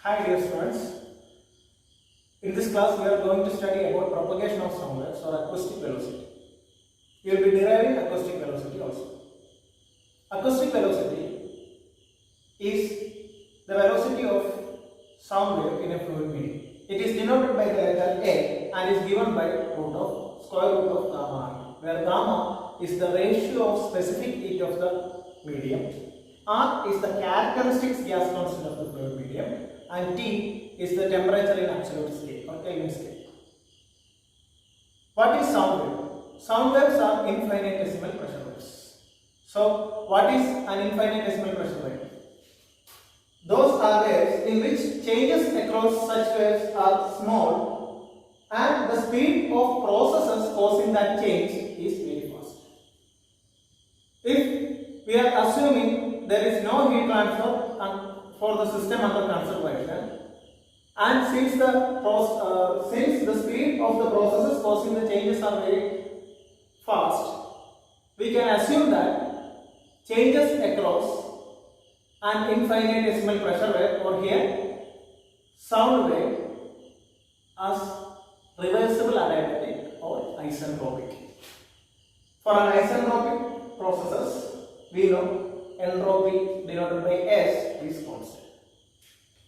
Hi dear students, in this class we are going to study about propagation of sound waves or acoustic velocity. We will be deriving acoustic velocity also. Acoustic velocity is the velocity of sound wave in a fluid medium. It is denoted by the letter A and is given by square root of gamma r, where gamma is the ratio of specific heat of the medium, R is the characteristic gas constant of the fluid medium, and T is the temperature in absolute scale or Kelvin scale. What is sound wave? Sound waves are infinitesimal pressure waves. So, what is an infinitesimal pressure wave? Those are waves in which changes across such waves are small and the speed of processes causing that change is very fast. If we are assuming there is no heat transfer for the system under conservation, and since the speed of the processes causing the changes are very fast, we can assume that changes across an infinitesimal pressure wave, or here sound wave, as reversible adiabatic or isentropic. For an isentropic processes, we know entropy denoted by S is constant.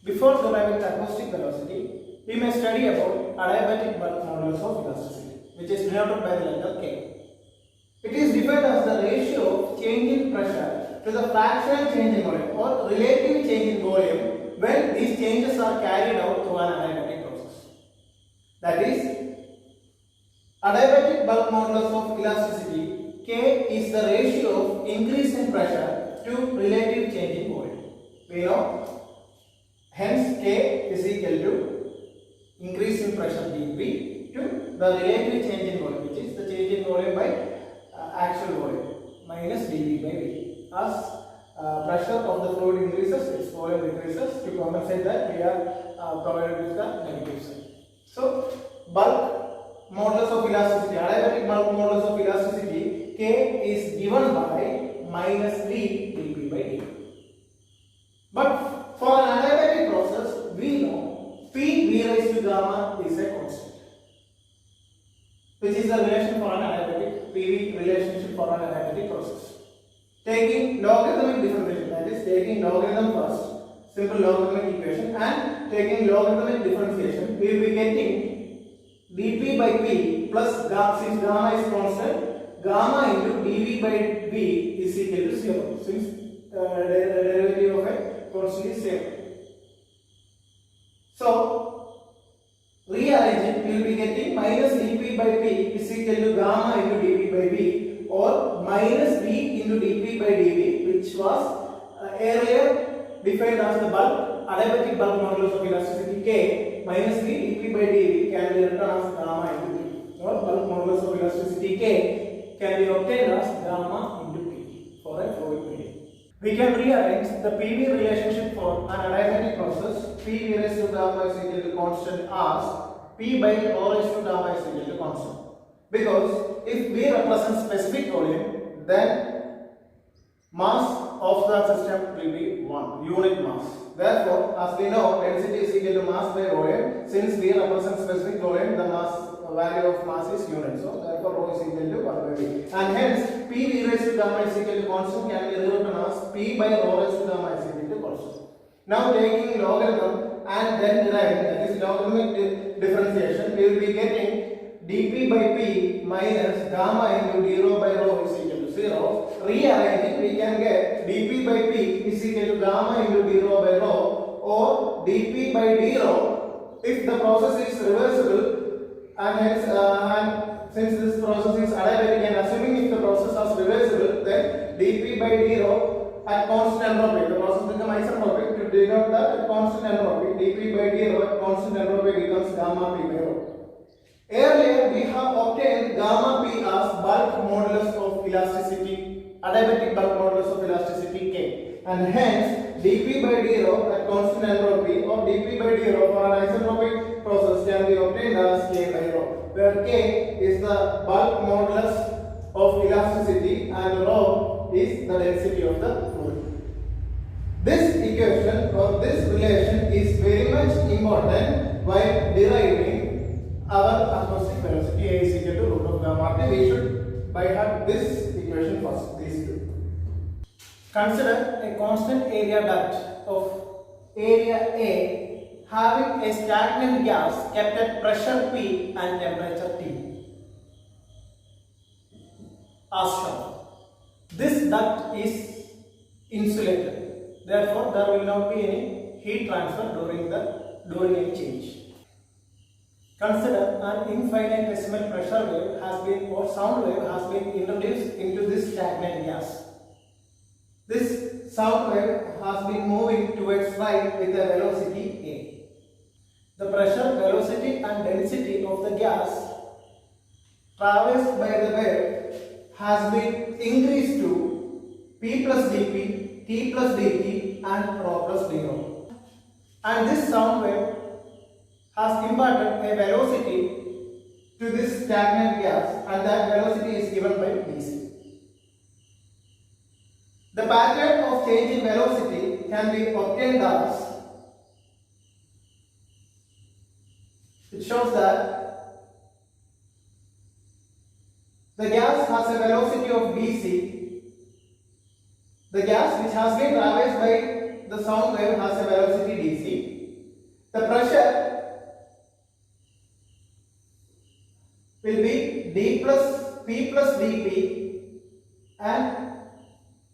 Before deriving the acoustic velocity, we may study about adiabatic bulk modulus of elasticity, which is denoted by the letter K. It is defined as the ratio of change in pressure to the fractional change in volume or relative change in volume when these changes are carried out through an adiabatic process. That is, adiabatic bulk modulus of elasticity, K is the ratio of increase in pressure to relative change in volume. We know, hence K is equal to increase in pressure dP to the relative change in volume, which is the change in volume by actual volume minus dV by V. As pressure of the fluid increases, its volume decreases. To compensate that, we are provided with the negative sign. So, bulk modulus of elasticity, adiabatic bulk modulus of elasticity, K is given by minus V dP by dt. But for an adiabatic process, we know P V raised to gamma is a constant, which is the relation for an adiabatic, PV relationship for an adiabatic process. Taking logarithmic differentiation, that is taking logarithm first, simple logarithmic equation, and taking logarithmic differentiation, we will be getting dP by P plus since gamma is constant, gamma into dV by V is equal to 0, since the derivative of a constant is 0. So, rearrange it, we will be getting minus dP by P is equal to gamma into dV by V, or minus V into dP by dV, which was earlier defined as the bulk, adiabatic bulk modulus of elasticity K, minus V dP by dV can be written as gamma into P, or bulk modulus of elasticity K can be obtained as gamma into P for a fluid medium. We can rearrange the PV relationship for an adiabatic process. P V raised to gamma is equal to constant as P by rho raised to gamma is equal to constant. Because if we represent specific volume, then mass of the system will be 1 unit mass. Therefore, as we know, density is equal to mass by volume. Since we represent specific volume, the mass value of mass is unit. So, therefore, rho is equal to 1 by V. And hence, P V raised to gamma is equal to constant can be rewritten as P by rho raised to gamma is equal to constant. Now, taking logarithm and then deriving, that is logarithmic differentiation, we will be getting dP by P minus gamma into d rho by rho is equal to 0. Rearranging, we can get dP by P is equal to gamma into d rho by rho, or dP by d rho if the process is reversible, and hence since this process is adiabatic, and assuming if the process is reversible, then dP by d rho at constant entropy, the process becomes isentropic. To denote that constant entropy, dP by d rho at constant entropy becomes gamma P by rho. Earlier, we have obtained gamma P as bulk modulus of elasticity, adiabatic bulk modulus of elasticity K, and hence dP by d rho at constant entropy, or dP by d rho for an isentropic process can be obtained as K by rho, where K is the bulk modulus of elasticity and rho is the density of the fluid. This equation or this relation is very much shortly we should by heart this equation first, these two. Consider a constant area duct of area A having a stagnant gas kept at pressure P and temperature T. As shown. This duct is insulated. Therefore, there will not be any heat transfer during a change. Consider an infinitesimal pressure wave has been or sound wave has been introduced into this stagnant gas. This sound wave has been moving towards right with a velocity A. The pressure, velocity and density of the gas traversed by the wave has been increased to P plus dP, T plus dt and rho plus dρ. And this sound wave has imparted a velocity to this stagnant gas, and that velocity is given by dc. The pattern of change in velocity can be obtained as it shows that the gas has a velocity of dc. The gas which has been traversed by the sound wave has a velocity dc. The pressure will be d plus p plus dp and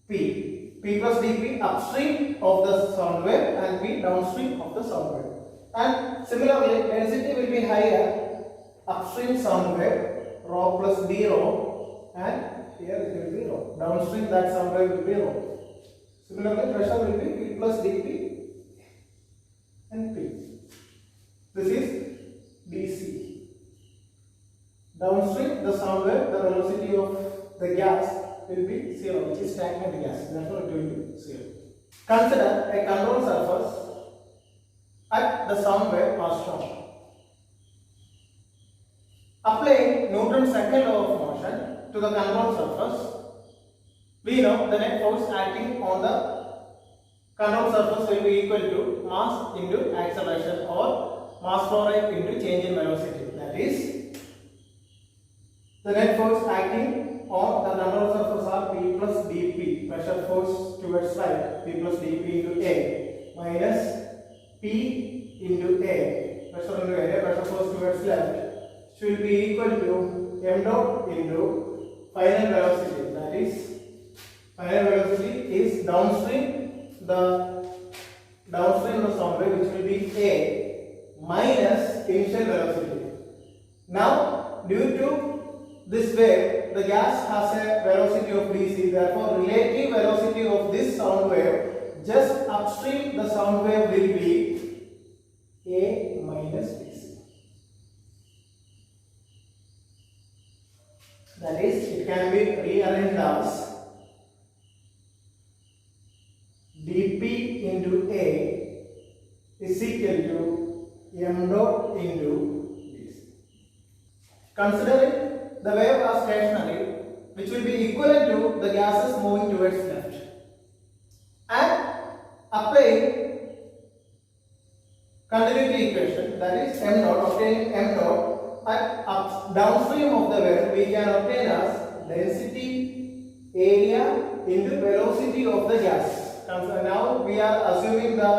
p plus dp upstream of the sound wave and p downstream of the sound wave. And similarly, density will be higher upstream sound wave, rho plus dρ, and here it will be rho. Downstream that sound wave will be rho. Similarly, pressure will be p plus dp and p. This is dc. Downstream the sound wave, the velocity of the gas will be 0, which is stagnant gas. Therefore, it will be 0. Consider a control surface at the sound wave as shown. Applying Newton's second law of motion to the control surface, we know the net force acting on the control surface will be equal to mass into acceleration or mass flow rate into change in velocity. That is, the net force acting on the control surface are P plus dP, pressure force towards right, P plus dP into A, minus P into A, pressure into A, pressure force towards left, should be equal to m dot into final velocity. That is, final velocity is downstream the sound wave, which will be A, minus initial velocity. Now, due to this wave, the gas has a velocity of dc, therefore relative velocity of this sound wave just upstream the sound wave will be A minus dc. That is, it can be rearranged as dp into A is equal to m dot into dc. Considering the wave as stationary, which will be equivalent to the gases moving towards left, and applying continuity equation, that is m dot, obtaining m dot at downstream of the wave, we can obtain as density area into velocity of the gas. Now we are assuming the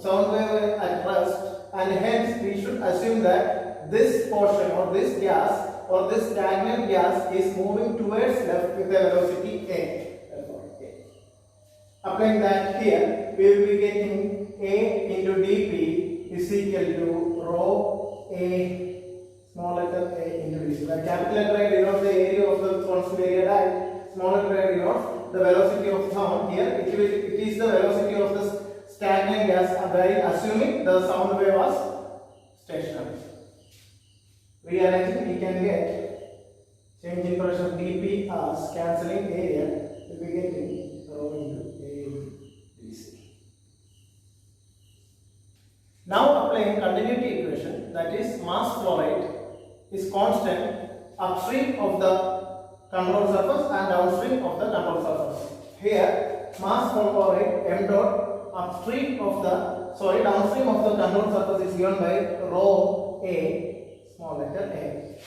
sound wave at rest, and hence we should assume that this portion or this gas or this stagnant gas is moving towards left with a velocity A. Applying that here, we will be getting A into dP is equal to rho A, small letter a into dc. The capital letter A denotes the area of the constant area dive, small letter A denotes the velocity of sound. Here it is the velocity of the stagnant gas, assuming the sound wave was stationary. Rearranging, we can get change in pressure dP as cancelling area, we will be getting rho into A dc. Now applying continuity equation, that is mass flow rate is constant upstream of the control surface and downstream of the control surface. Here mass flow rate m dot downstream of the control surface is given by rho A, small letter a.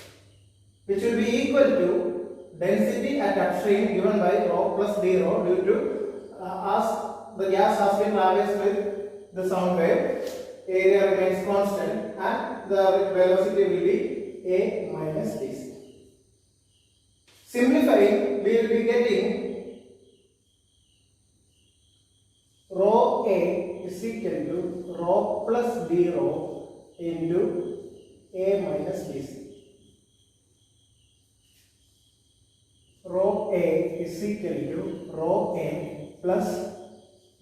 which will be equal to density at upstream given by rho plus d rho due to as the gas has been traversed with the sound wave, area remains constant and the velocity will be a minus dc. Simplifying, we will be getting rho a is equal to rho plus d rho into a minus dc. Rho a is equal to rho a plus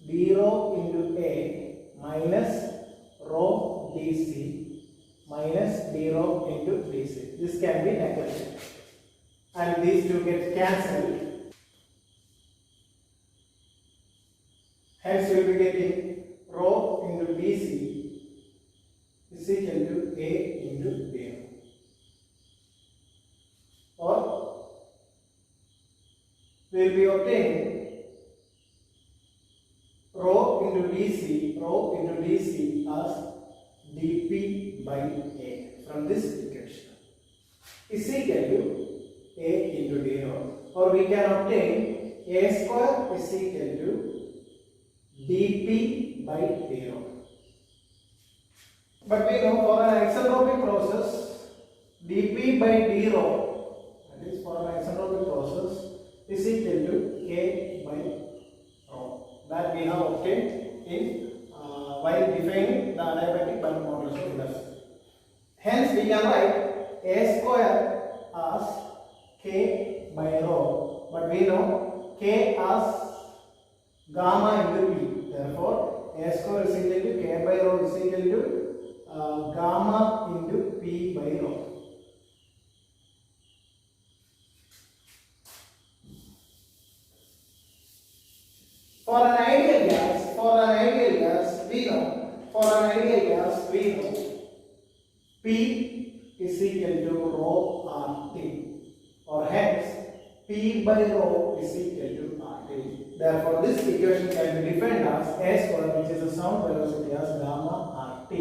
d rho into a minus rho dc minus d rho into dc. This can be neglected and these two get cancelled. Hence we will be getting rho into dc is equal to a into d rho, or we will be obtaining rho into dc as dp by a from this equation is equal to a into d rho, or we can obtain a square is equal to dp by d rho. But we know for an isentropic process dp by d rho, that is for an isentropic process, is equal to k by rho, that we have obtained in while defining the adiabatic bulk modulus of elasticity. Hence we can write a square as k by rho, but we know k as gamma into p. Therefore, a square is equal to k by rho is equal to gamma into p by rho. For an ideal gas, we know P is equal to rho RT, or hence P by rho is equal to RT. Therefore, this equation can be defined as A square, which is the sound velocity, as gamma RT,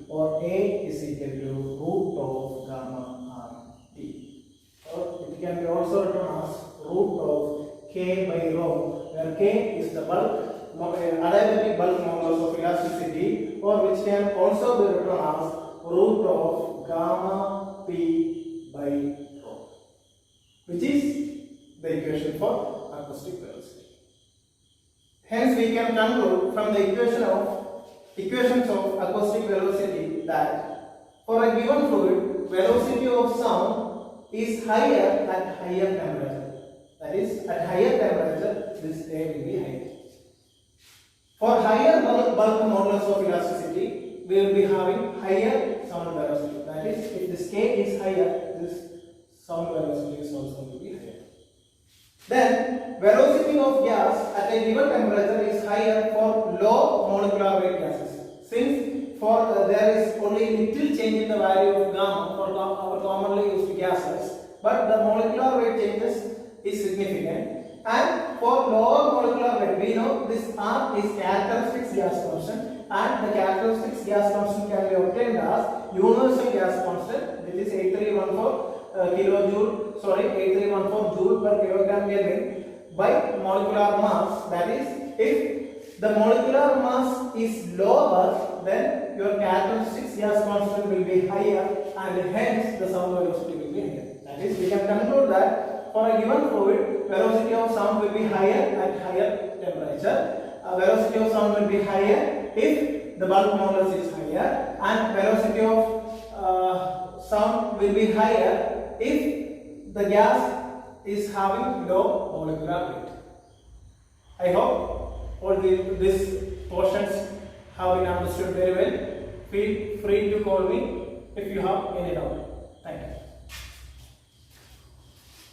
or A is equal to root of gamma RT. Or it can be also written as root of K by rho, where K is the bulk, adiabatic bulk modulus of elasticity, or which can also be written as root of gamma P by rho, which is the equation for acoustic velocity. Hence, we can conclude from the equations of acoustic velocity that for a given fluid, velocity of sound is higher at higher temperature. That is, at higher temperature, this A will be higher. For higher bulk modulus of elasticity, we will be having higher sound velocity. That is, if this K is higher, this sound velocity is also going to be higher. Then, velocity of gas at a given temperature is higher for low molecular weight gases. Since there is only little change in the value of gamma for our commonly used gases, but the molecular weight changes is significant. And for lower molecular weight, we know this R is characteristic gas constant, and the characteristic gas constant can be obtained as universal gas constant, which is 8314 joule per kilogram Kelvin by molecular mass. That is, if the molecular mass is lower, then your characteristic gas constant will be higher, and hence the sound velocity will be higher. That is, we can conclude that for a given fluid, velocity of sound will be higher at higher temperature. Velocity of sound will be higher if the bulk modulus is higher, and velocity of sound will be higher if the gas is having low molecular weight. I hope all these portions have been understood very well. Feel free to call me if you have any doubt.